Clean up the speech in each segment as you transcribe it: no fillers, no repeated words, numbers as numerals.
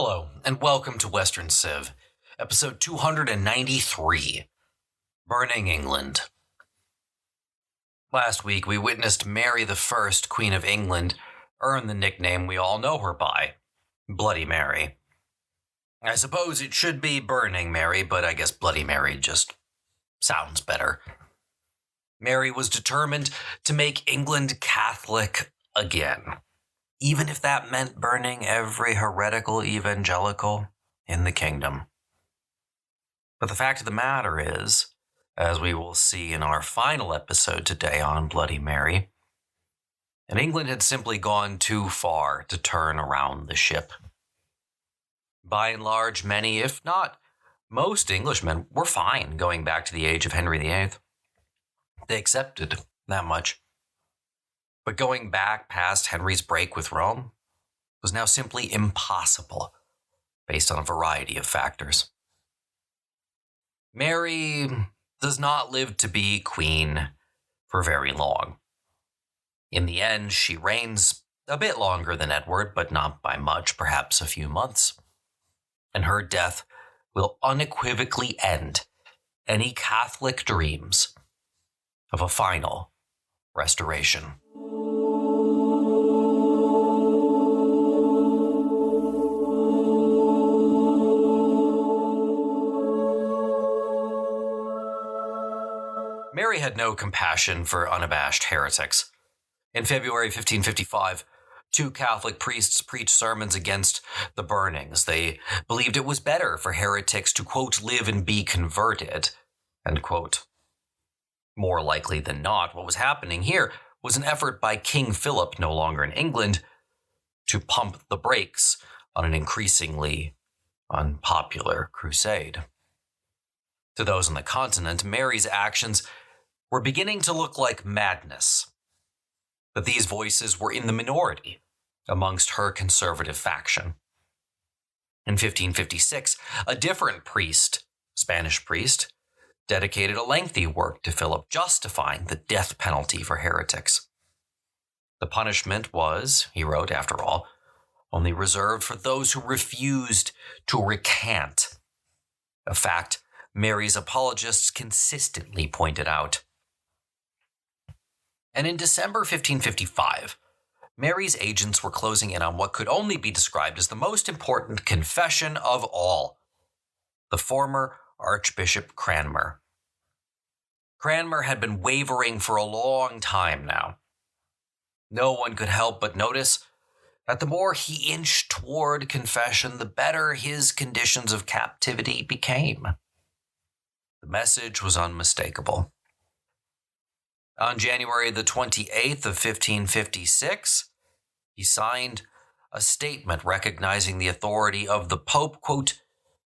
Hello, and welcome to Western Civ, episode 293, Burning England. Last week, we witnessed Mary I, Queen of England, earn the nickname we all know her by, Bloody Mary. I suppose it should be Burning Mary, but I guess Bloody Mary just sounds better. Mary was determined to make England Catholic again, even if that meant burning every heretical evangelical in the kingdom. But the fact of the matter is, as we will see in our final episode today on Bloody Mary, that England had simply gone too far to turn around the ship. By and large, many, if not most Englishmen, were fine going back to the age of Henry VIII. They accepted that much. But going back past Henry's break with Rome was now simply impossible, based on a variety of factors. Mary does not live to be queen for very long. In the end, she reigns a bit longer than Edward, but not by much, perhaps a few months. And her death will unequivocally end any Catholic dreams of a final restoration. Mary had no compassion for unabashed heretics. In February 1555, two Catholic priests preached sermons against the burnings. They believed it was better for heretics to, quote, live and be converted, end quote. More likely than not, what was happening here was an effort by King Philip, no longer in England, to pump the brakes on an increasingly unpopular crusade. To those on the continent, Mary's actions were beginning to look like madness. But these voices were in the minority amongst her conservative faction. In 1556, a different priest, Spanish priest, dedicated a lengthy work to Philip justifying the death penalty for heretics. The punishment was, he wrote, after all, only reserved for those who refused to recant, a fact Mary's apologists consistently pointed out. And in December 1555, Mary's agents were closing in on what could only be described as the most important confession of all, the former Archbishop Cranmer. Cranmer had been wavering for a long time now. No one could help but notice that the more he inched toward confession, the better his conditions of captivity became. The message was unmistakable. On January the 28th of 1556, he signed a statement recognizing the authority of the Pope, quote,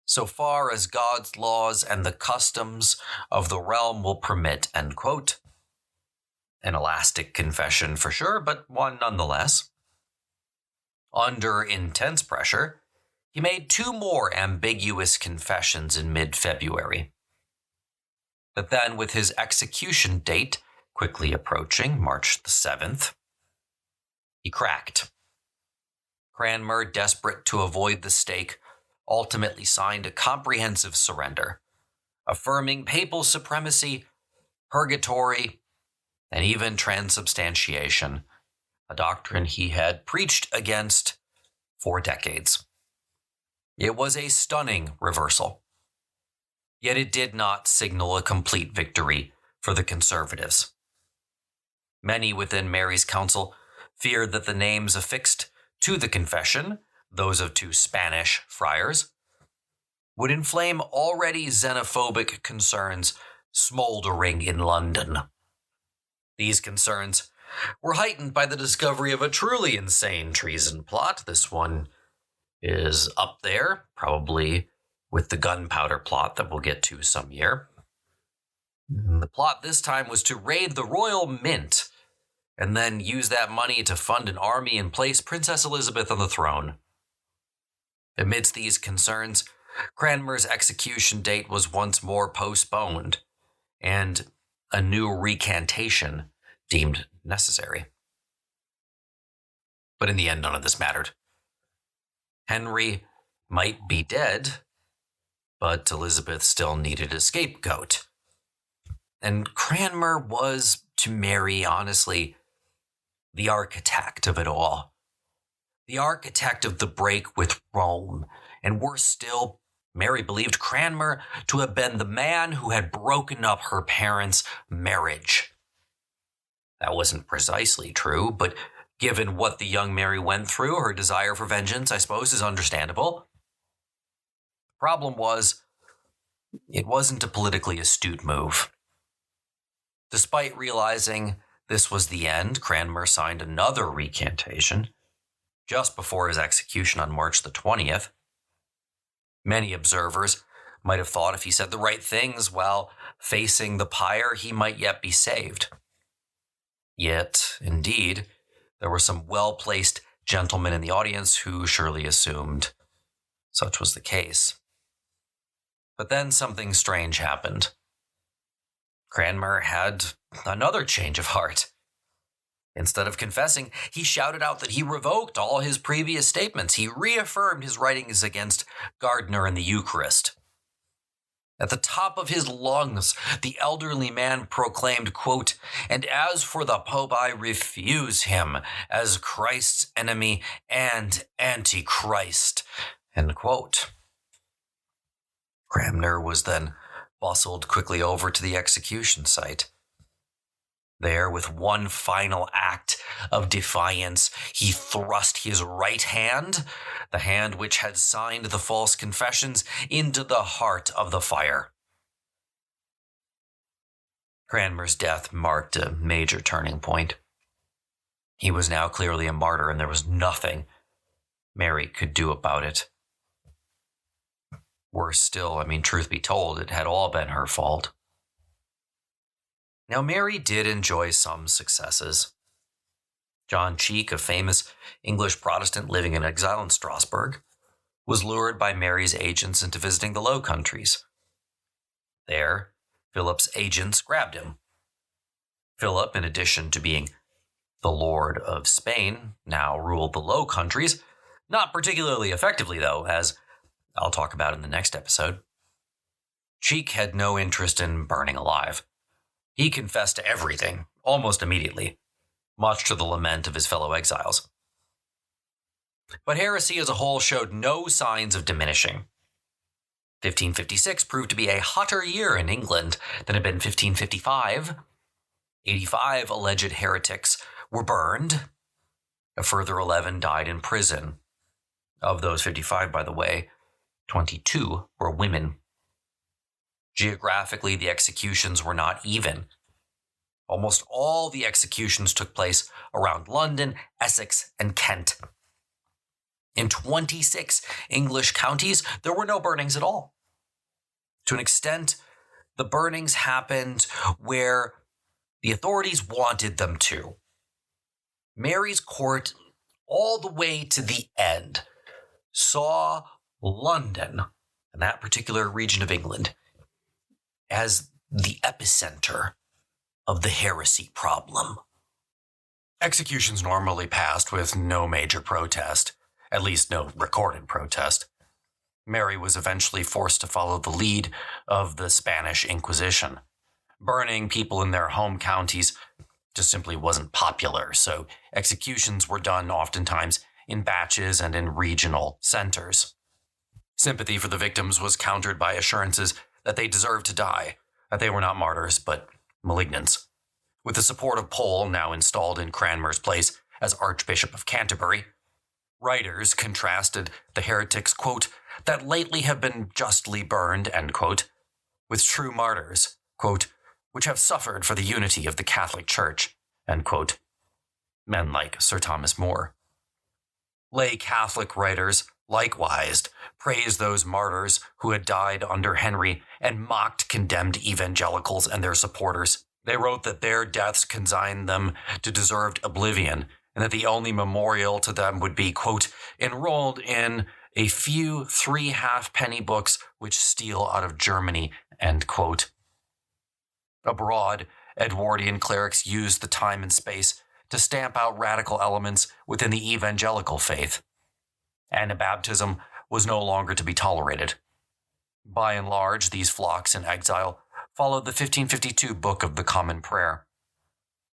so far as God's laws and the customs of the realm will permit, end quote. An elastic confession for sure, but one nonetheless. Under intense pressure, he made two more ambiguous confessions in mid-February. But then, with his execution date quickly approaching, March the 7th, he cracked. Cranmer, desperate to avoid the stake, ultimately signed a comprehensive surrender, affirming papal supremacy, purgatory, and even transubstantiation, a doctrine he had preached against for decades. It was a stunning reversal, yet it did not signal a complete victory for the conservatives. Many within Mary's council feared that the names affixed to the confession, those of two Spanish friars, would inflame already xenophobic concerns smoldering in London. These concerns were heightened by the discovery of a truly insane treason plot. This one is up there, probably with the gunpowder plot that we'll get to some year. The plot this time was to raid the royal mint and then use that money to fund an army and place Princess Elizabeth on the throne. Amidst these concerns, Cranmer's execution date was once more postponed, and a new recantation deemed necessary. But in the end, none of this mattered. Henry might be dead, but Elizabeth still needed a scapegoat. And Cranmer was, to Mary, honestly, the architect of it all. The architect of the break with Rome. And worse still, Mary believed Cranmer to have been the man who had broken up her parents' marriage. That wasn't precisely true, but given what the young Mary went through, her desire for vengeance, I suppose, is understandable. The problem was, it wasn't a politically astute move. Despite realizing this was the end, Cranmer signed another recantation just before his execution on March the 20th. Many observers might have thought if he said the right things while facing the pyre, he might yet be saved. Yet, indeed, there were some well-placed gentlemen in the audience who surely assumed such was the case. But then something strange happened. Cranmer had another change of heart. Instead of confessing, he shouted out that he revoked all his previous statements. He reaffirmed his writings against Gardiner and the Eucharist. At the top of his lungs, the elderly man proclaimed, quote, "And as for the Pope, I refuse him as Christ's enemy and Antichrist," end quote. Cranmer was then bustled quickly over to the execution site. There, with one final act of defiance, he thrust his right hand, the hand which had signed the false confessions, into the heart of the fire. Cranmer's death marked a major turning point. He was now clearly a martyr, and there was nothing Mary could do about it. Worse still, truth be told, it had all been her fault. Now, Mary did enjoy some successes. John Cheek, a famous English Protestant living in exile in Strasbourg, was lured by Mary's agents into visiting the Low Countries. There, Philip's agents grabbed him. Philip, in addition to being the Lord of Spain, now ruled the Low Countries, not particularly effectively, though, as I'll talk about in the next episode. Cheek had no interest in burning alive. He confessed to everything, almost immediately, much to the lament of his fellow exiles. But heresy as a whole showed no signs of diminishing. 1556 proved to be a hotter year in England than had been 1555. 85 alleged heretics were burned. A further 11 died in prison. Of those 55, by the way, 22 were women. Geographically, the executions were not even. Almost all the executions took place around London, Essex, and Kent. In 26 English counties, there were no burnings at all. To an extent, the burnings happened where the authorities wanted them to. Mary's court, all the way to the end, saw London, and that particular region of England, as the epicenter of the heresy problem. Executions normally passed with no major protest, at least no recorded protest. Mary was eventually forced to follow the lead of the Spanish Inquisition. Burning people in their home counties just simply wasn't popular, so executions were done oftentimes in batches and in regional centers. Sympathy for the victims was countered by assurances that they deserved to die, that they were not martyrs, but malignants. With the support of Pole, now installed in Cranmer's place as Archbishop of Canterbury, writers contrasted the heretics, quote, "that lately have been justly burned," end quote, with true martyrs, quote, "which have suffered for the unity of the Catholic Church," end quote, men like Sir Thomas More. Lay Catholic writers likewise praised those martyrs who had died under Henry and mocked condemned evangelicals and their supporters. They wrote that their deaths consigned them to deserved oblivion, and that the only memorial to them would be, quote, "enrolled in a few 3 halfpenny books which steal out of Germany," end quote. Abroad, Edwardian clerics used the time and space to stamp out radical elements within the evangelical faith. Anabaptism was no longer to be tolerated. By and large, these flocks in exile followed the 1552 Book of the Common Prayer.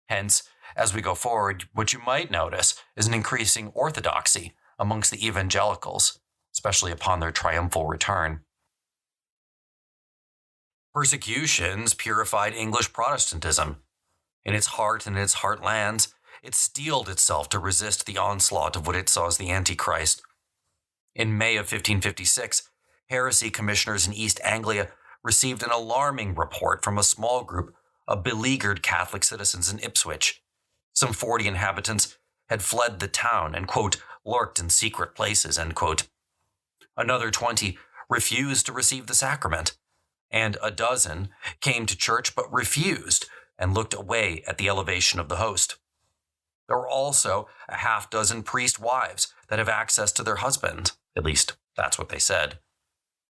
Hence, as we go forward, what you might notice is an increasing orthodoxy amongst the evangelicals, especially upon their triumphal return. Persecutions purified English Protestantism. In its heart and its heartlands, it steeled itself to resist the onslaught of what it saw as the Antichrist. In May of 1556, heresy commissioners in East Anglia received an alarming report from a small group of beleaguered Catholic citizens in Ipswich. Some 40 inhabitants had fled the town and, quote, lurked in secret places, end quote. Another 20 refused to receive the sacrament, and a dozen came to church but refused and looked away at the elevation of the host. There were also a half-dozen priest wives that have access to their husbands. At least, that's what they said.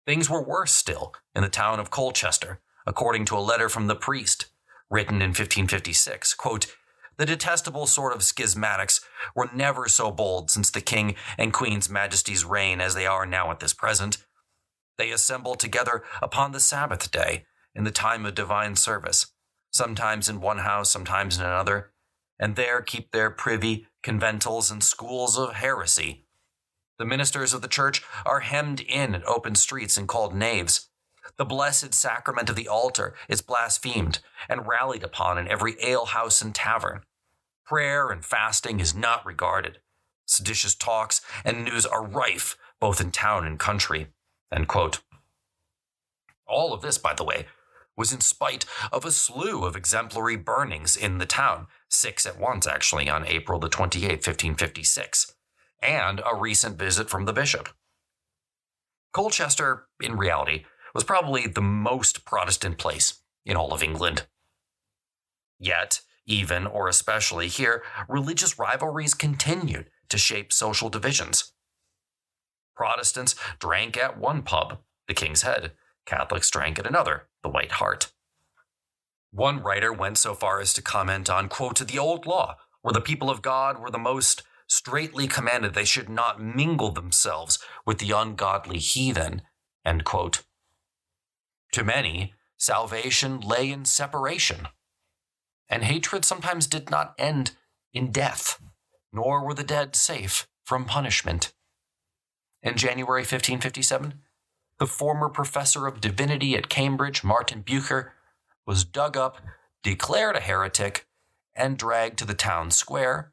Things were worse still in the town of Colchester, according to a letter from the priest, written in 1556, quote, the detestable sort of schismatics were never so bold since the King and Queen's Majesty's reign as they are now at this present. They assemble together upon the Sabbath day in the time of divine service, sometimes in one house, sometimes in another, and there keep their privy, conventals, and schools of heresy. The ministers of the church are hemmed in at open streets and called knaves. The blessed sacrament of the altar is blasphemed and rallied upon in every alehouse and tavern. Prayer and fasting is not regarded. Seditious talks and news are rife both in town and country. End quote. All of this, by the way, was in spite of a slew of exemplary burnings in the town, 6 at once actually on April the 28th, 1556, and a recent visit from the bishop. Colchester, in reality, was probably the most Protestant place in all of England. Yet, even or especially here, religious rivalries continued to shape social divisions. Protestants drank at one pub, the King's Head. Catholics drank at another, the White Hart. One writer went so far as to comment on, quote, the old law, where the people of God were the most straitly commanded they should not mingle themselves with the ungodly heathen, end quote. To many, salvation lay in separation, and hatred sometimes did not end in death, nor were the dead safe from punishment. In January 1557, the former professor of divinity at Cambridge, Martin Bucer, was dug up, declared a heretic, and dragged to the town square,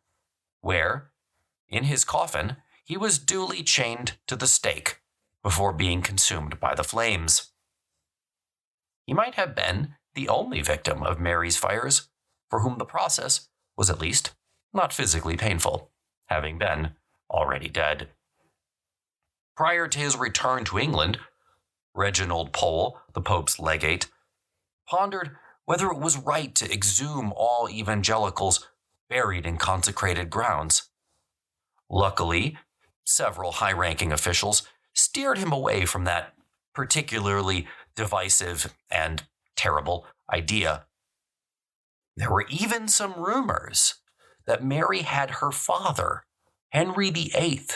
where, in his coffin, he was duly chained to the stake before being consumed by the flames. He might have been the only victim of Mary's fires, for whom the process was at least not physically painful, having been already dead. Prior to his return to England, Reginald Pole, the Pope's legate, pondered whether it was right to exhume all evangelicals buried in consecrated grounds. Luckily, several high-ranking officials steered him away from that particularly divisive and terrible idea. There were even some rumors that Mary had her father, Henry VIII,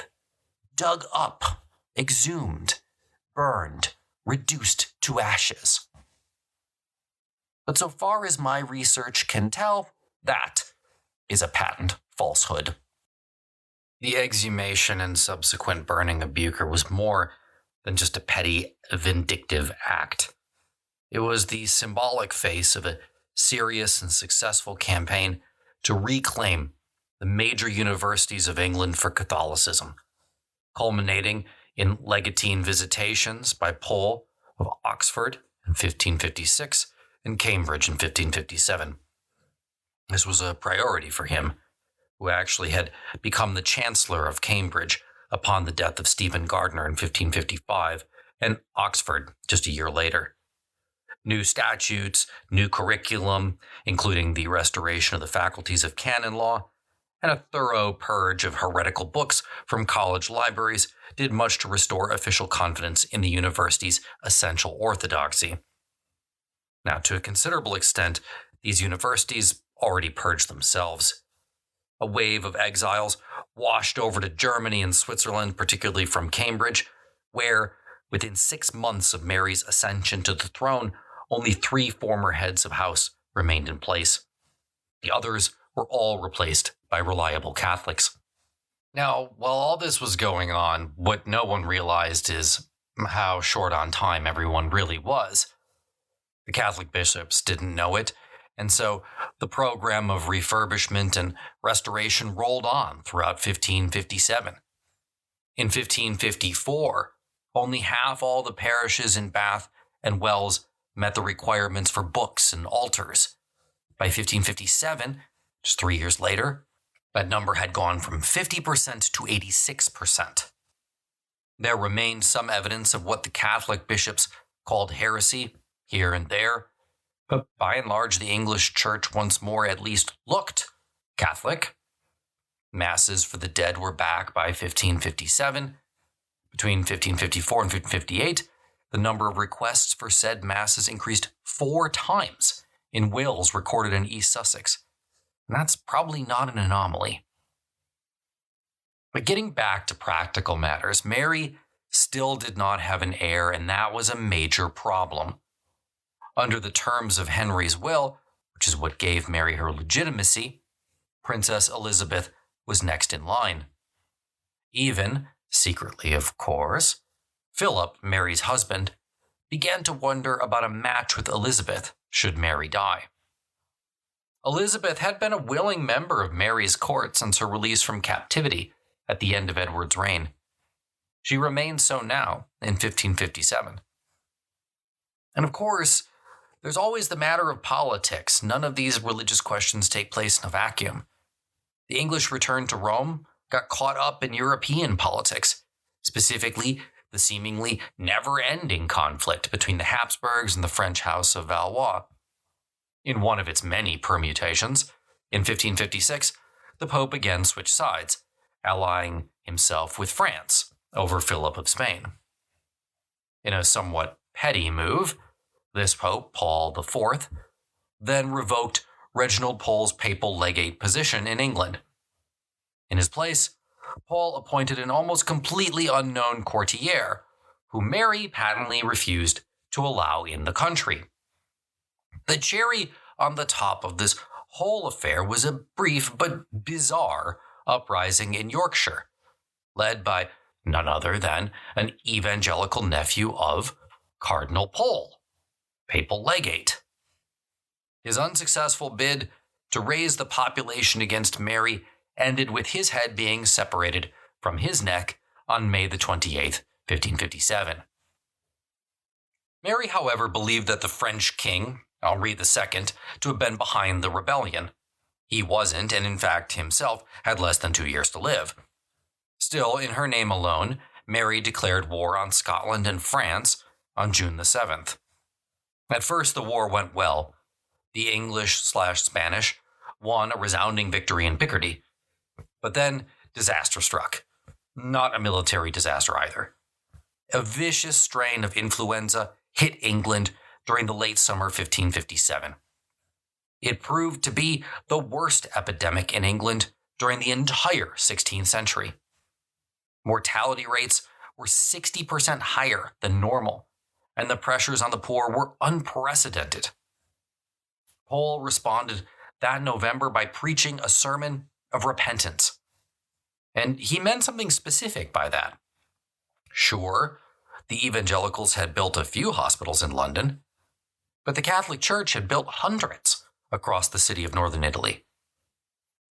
dug up, exhumed, burned, reduced to ashes. But so far as my research can tell, that is a patent falsehood. The exhumation and subsequent burning of Bucer was more than just a petty, vindictive act. It was the symbolic face of a serious and successful campaign to reclaim the major universities of England for Catholicism, culminating in legatine visitations by Pole of Oxford in 1556 and Cambridge in 1557. This was a priority for him, who actually had become the Chancellor of Cambridge upon the death of Stephen Gardiner in 1555, and Oxford just a year later. New statutes, new curriculum, including the restoration of the faculties of canon law, and a thorough purge of heretical books from college libraries did much to restore official confidence in the university's essential orthodoxy. Now, to a considerable extent, these universities already purged themselves. A wave of exiles washed over to Germany and Switzerland, particularly from Cambridge, where, within 6 months of Mary's ascension to the throne, only 3 former heads of house remained in place. The others were all replaced by reliable Catholics. Now, while all this was going on, what no one realized is how short on time everyone really was. The Catholic bishops didn't know it, and so the program of refurbishment and restoration rolled on throughout 1557. In 1554, only half all the parishes in Bath and Wells met the requirements for books and altars. By 1557, just 3 years later, that number had gone from 50% to 86%. There remained some evidence of what the Catholic bishops called heresy here and there, but by and large the English Church once more at least looked Catholic. Masses for the dead were back by 1557. Between 1554 and 1558, the number of requests for said masses increased 4 times in wills recorded in East Sussex. And that's probably not an anomaly. But getting back to practical matters, Mary still did not have an heir, and that was a major problem. Under the terms of Henry's will, which is what gave Mary her legitimacy, Princess Elizabeth was next in line. Even, secretly of course, Philip, Mary's husband, began to wonder about a match with Elizabeth should Mary die. Elizabeth had been a willing member of Mary's court since her release from captivity at the end of Edward's reign. She remained so now in 1557. And of course, there's always the matter of politics. None of these religious questions take place in a vacuum. The English returned to Rome, got caught up in European politics, specifically the seemingly never-ending conflict between the Habsburgs and the French House of Valois. In one of its many permutations, in 1556, the Pope again switched sides, allying himself with France over Philip of Spain. In a somewhat petty move, this Pope, Paul IV, then revoked Reginald Pole's papal legate position in England. In his place, Paul appointed an almost completely unknown courtier, who Mary patently refused to allow in the country. The cherry on the top of this whole affair was a brief but bizarre uprising in Yorkshire, led by none other than an evangelical nephew of Cardinal Pole, papal legate. His unsuccessful bid to raise the population against Mary ended with his head being separated from his neck on May the 28th, 1557. Mary, however, believed that the French king, Henri II, to have been behind the rebellion. He wasn't, and in fact himself had less than 2 years to live. Still, in her name alone, Mary declared war on Scotland and France on June the 7th. At first the war went well. The English/Spanish won a resounding victory in Picardy. But then disaster struck. Not a military disaster either. A vicious strain of influenza hit England during the late summer 1557. It proved to be the worst epidemic in England during the entire 16th century. Mortality rates were 60% higher than normal, and the pressures on the poor were unprecedented. Pole responded that November by preaching a sermon of repentance. And he meant something specific by that. Sure, the evangelicals had built a few hospitals in London, but the Catholic Church had built hundreds across the city of northern Italy.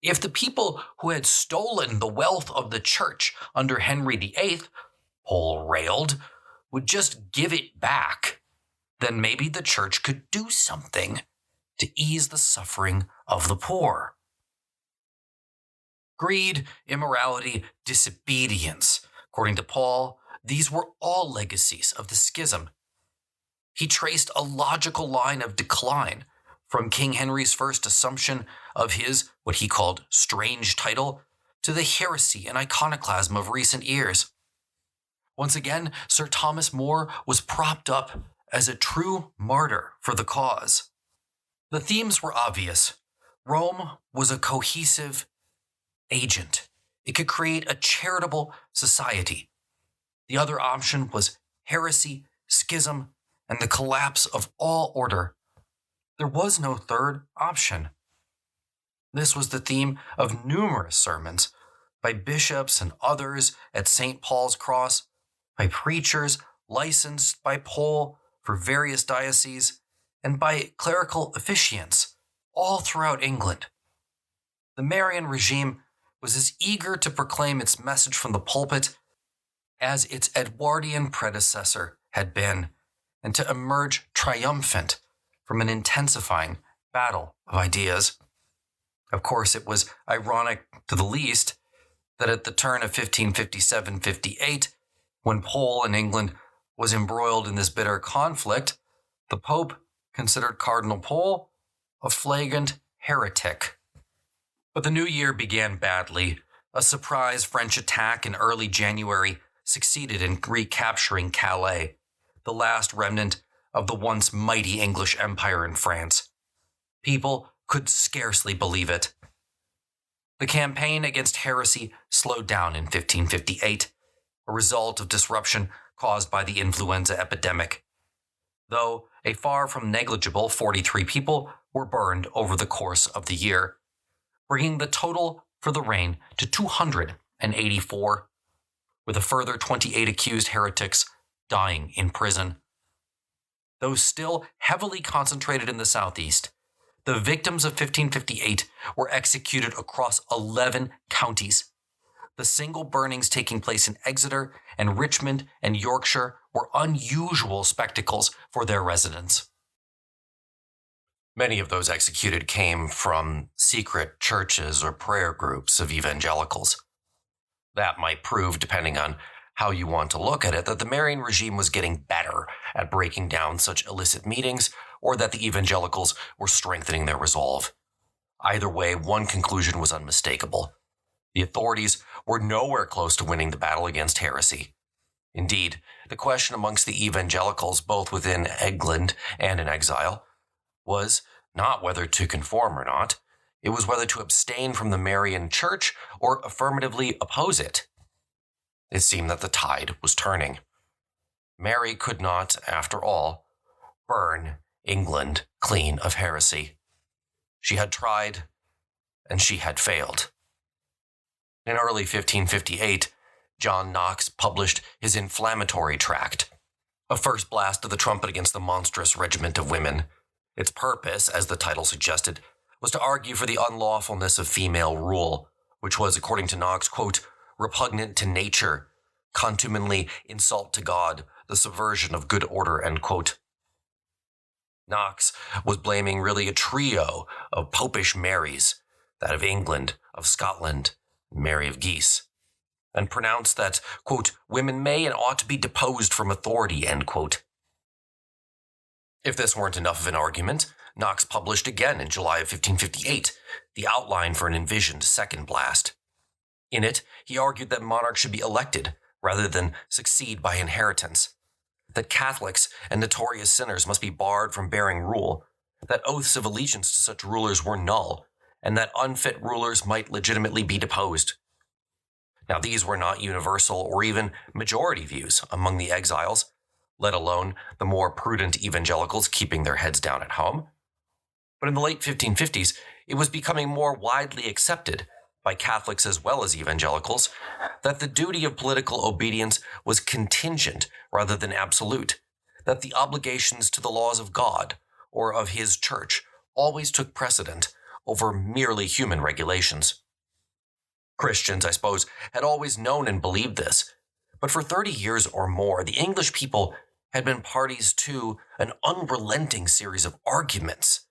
If the people who had stolen the wealth of the church under Henry VIII, Pole railed, would just give it back, then maybe the church could do something to ease the suffering of the poor. Greed, immorality, disobedience. According to Paul, these were all legacies of the schism. He traced a logical line of decline from King Henry's first assumption of his, what he called, strange title, to the heresy and iconoclasm of recent years. Once again, Sir Thomas More was propped up as a true martyr for the cause. The themes were obvious. Rome was a cohesive agent. It could create a charitable society. The other option was heresy, schism, and the collapse of all order. There was no third option. This was the theme of numerous sermons by bishops and others at St. Paul's Cross, by preachers licensed by Pole for various dioceses, and by clerical officiants all throughout England. The Marian regime was as eager to proclaim its message from the pulpit as its Edwardian predecessor had been, and to emerge triumphant from an intensifying battle of ideas. Of course, it was ironic to the least that at the turn of 1557-58, when Pole and England was embroiled in this bitter conflict, the Pope considered Cardinal Pole a flagrant heretic. But the new year began badly. A surprise French attack in early January succeeded in recapturing Calais, the last remnant of the once mighty English Empire in France. People could scarcely believe it. The campaign against heresy slowed down in 1558, a result of disruption caused by the influenza epidemic, though a far from negligible 43 people were burned over the course of the year, bringing the total for the reign to 284, with a further 28 accused heretics dying in prison. Though still heavily concentrated in the southeast, the victims of 1558 were executed across 11 counties. The single burnings taking place in Exeter and Richmond and Yorkshire were unusual spectacles for their residents. Many of those executed came from secret churches or prayer groups of evangelicals. That might prove, depending on how you want to look at it, that the Marian regime was getting better at breaking down such illicit meetings, or that the evangelicals were strengthening their resolve. Either way, one conclusion was unmistakable. The authorities were nowhere close to winning the battle against heresy. Indeed, the question amongst the evangelicals, both within England and in exile, was not whether to conform or not. It was whether to abstain from the Marian Church or affirmatively oppose it. It seemed that the tide was turning. Mary could not, after all, burn England clean of heresy. She had tried, and she had failed. In early 1558, John Knox published his inflammatory tract, a first blast of the trumpet against the monstrous regiment of women. Its purpose, as the title suggested, was to argue for the unlawfulness of female rule, which was, according to Knox, quote, repugnant to nature, contumely insult to God, the subversion of good order, end quote. Knox was blaming really a trio of popish Marys, that of England, of Scotland, and Mary of Guise, and pronounced that, quote, women may and ought to be deposed from authority, end quote. If this weren't enough of an argument, Knox published again in July of 1558 the outline for an envisioned second blast. In it, he argued that monarchs should be elected rather than succeed by inheritance, that Catholics and notorious sinners must be barred from bearing rule, that oaths of allegiance to such rulers were null, and that unfit rulers might legitimately be deposed. Now, these were not universal or even majority views among the exiles, let alone the more prudent evangelicals keeping their heads down at home. But in the late 1550s, it was becoming more widely accepted by Catholics as well as evangelicals that the duty of political obedience was contingent rather than absolute, that the obligations to the laws of God or of his church always took precedent over merely human regulations. Christians, I suppose, had always known and believed this, but for 30 years or more, the English people had been parties to an unrelenting series of arguments,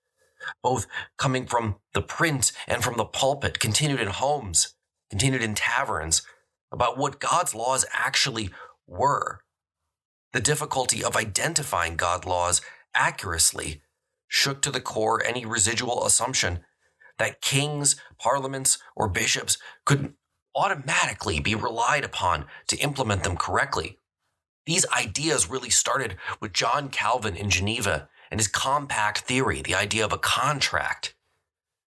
both coming from the print and from the pulpit, continued in homes, continued in taverns, about what God's laws actually were. The difficulty of identifying God's laws accurately shook to the core any residual assumption that kings, parliaments, or bishops could automatically be relied upon to implement them correctly. These ideas really started with John Calvin in Geneva and his compact theory, the idea of a contract,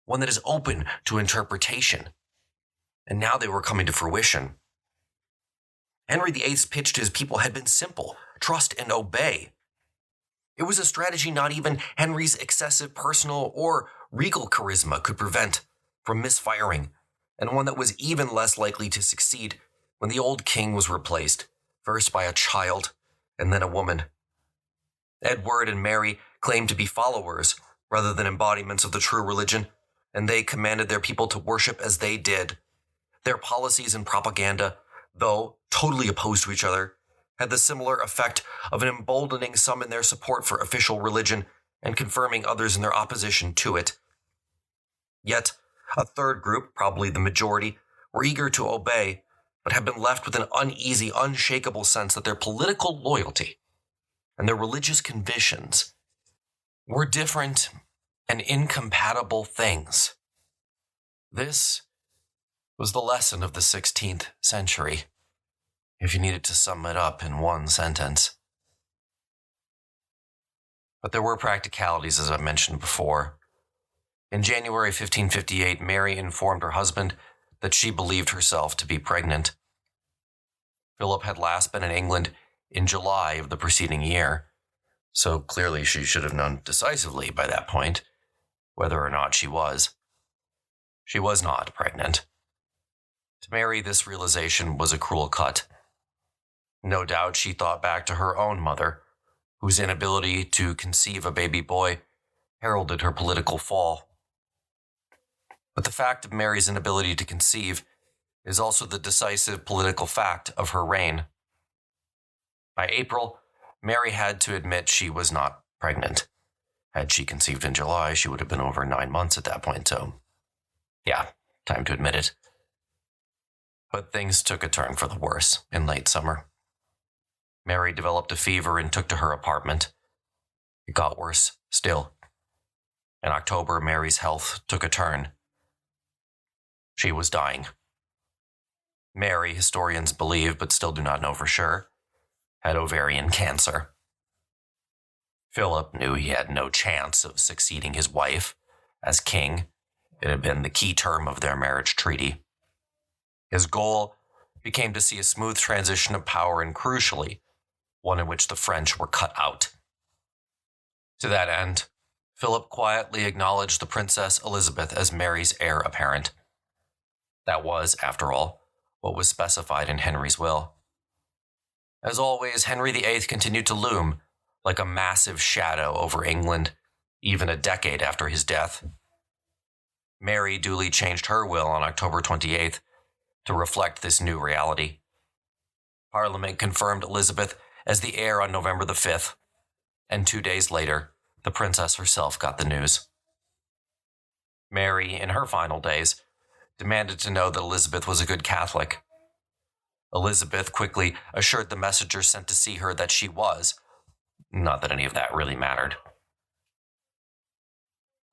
one that is open to interpretation. And now they were coming to fruition. Henry VIII's pitch to his people had been simple: trust and obey. It was a strategy not even Henry's excessive personal or regal charisma could prevent from misfiring, and one that was even less likely to succeed when the old king was replaced, first by a child and then a woman. Edward and Mary claimed to be followers rather than embodiments of the true religion, and they commanded their people to worship as they did. Their policies and propaganda, though totally opposed to each other, had the similar effect of emboldening some in their support for official religion and confirming others in their opposition to it. Yet, a third group, probably the majority, were eager to obey, but had been left with an uneasy, unshakable sense that their political loyalty and their religious convictions were different and incompatible things. This was the lesson of the 16th century, if you needed to sum it up in one sentence. But there were practicalities, as I mentioned before. In January 1558, Mary informed her husband that she believed herself to be pregnant. Philip had last been in England in July of the preceding year, so clearly she should have known decisively by that point whether or not she was. She was not pregnant. To Mary, this realization was a cruel cut. No doubt she thought back to her own mother, whose inability to conceive a baby boy heralded her political fall. But the fact of Mary's inability to conceive is also the decisive political fact of her reign. By April, Mary had to admit she was not pregnant. Had she conceived in July, she would have been over 9 months at that point, so yeah, time to admit it. But things took a turn for the worse in late summer. Mary developed a fever and took to her apartment. It got worse still. In October, Mary's health took a turn. She was dying. Mary, historians believe, but still do not know for sure, had ovarian cancer. Philip knew he had no chance of succeeding his wife as king. It had been the key term of their marriage treaty. His goal became to see a smooth transition of power and, crucially, one in which the French were cut out. To that end, Philip quietly acknowledged the Princess Elizabeth as Mary's heir apparent. That was, after all, what was specified in Henry's will. As always, Henry VIII continued to loom like a massive shadow over England, even a decade after his death. Mary duly changed her will on October 28th to reflect this new reality. Parliament confirmed Elizabeth as the heir on November the 5th, and 2 days later, the princess herself got the news. Mary, in her final days, demanded to know that Elizabeth was a good Catholic. Elizabeth quickly assured the messenger sent to see her that she was. Not that any of that really mattered.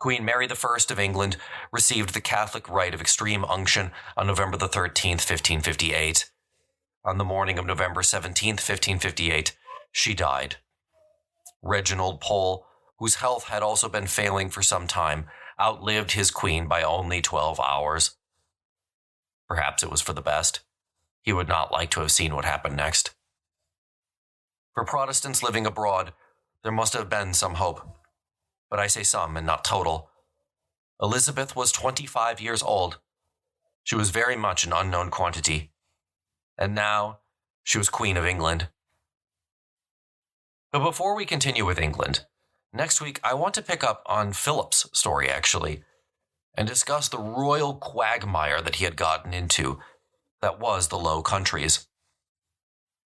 Queen Mary I of England received the Catholic rite of extreme unction on November the 13th, 1558. On the morning of November 17th, 1558, she died. Reginald Pole, whose health had also been failing for some time, outlived his queen by only 12 hours. Perhaps it was for the best. He would not like to have seen what happened next. For Protestants living abroad, there must have been some hope. But I say some and not total. Elizabeth was 25 years old. She was very much an unknown quantity. And now, she was Queen of England. But before we continue with England, next week I want to pick up on Philip's story, actually, and discuss the royal quagmire that he had gotten into that was the Low Countries.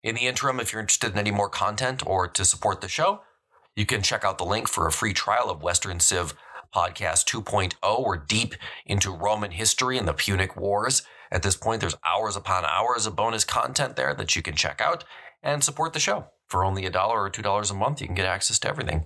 In the interim, if you're interested in any more content or to support the show, you can check out the link for a free trial of Western Civ Podcast 2.0. We're deep into Roman history and the Punic Wars. At this point, there's hours upon hours of bonus content there that you can check out and support the show. For only $1 or $2 a month, you can get access to everything.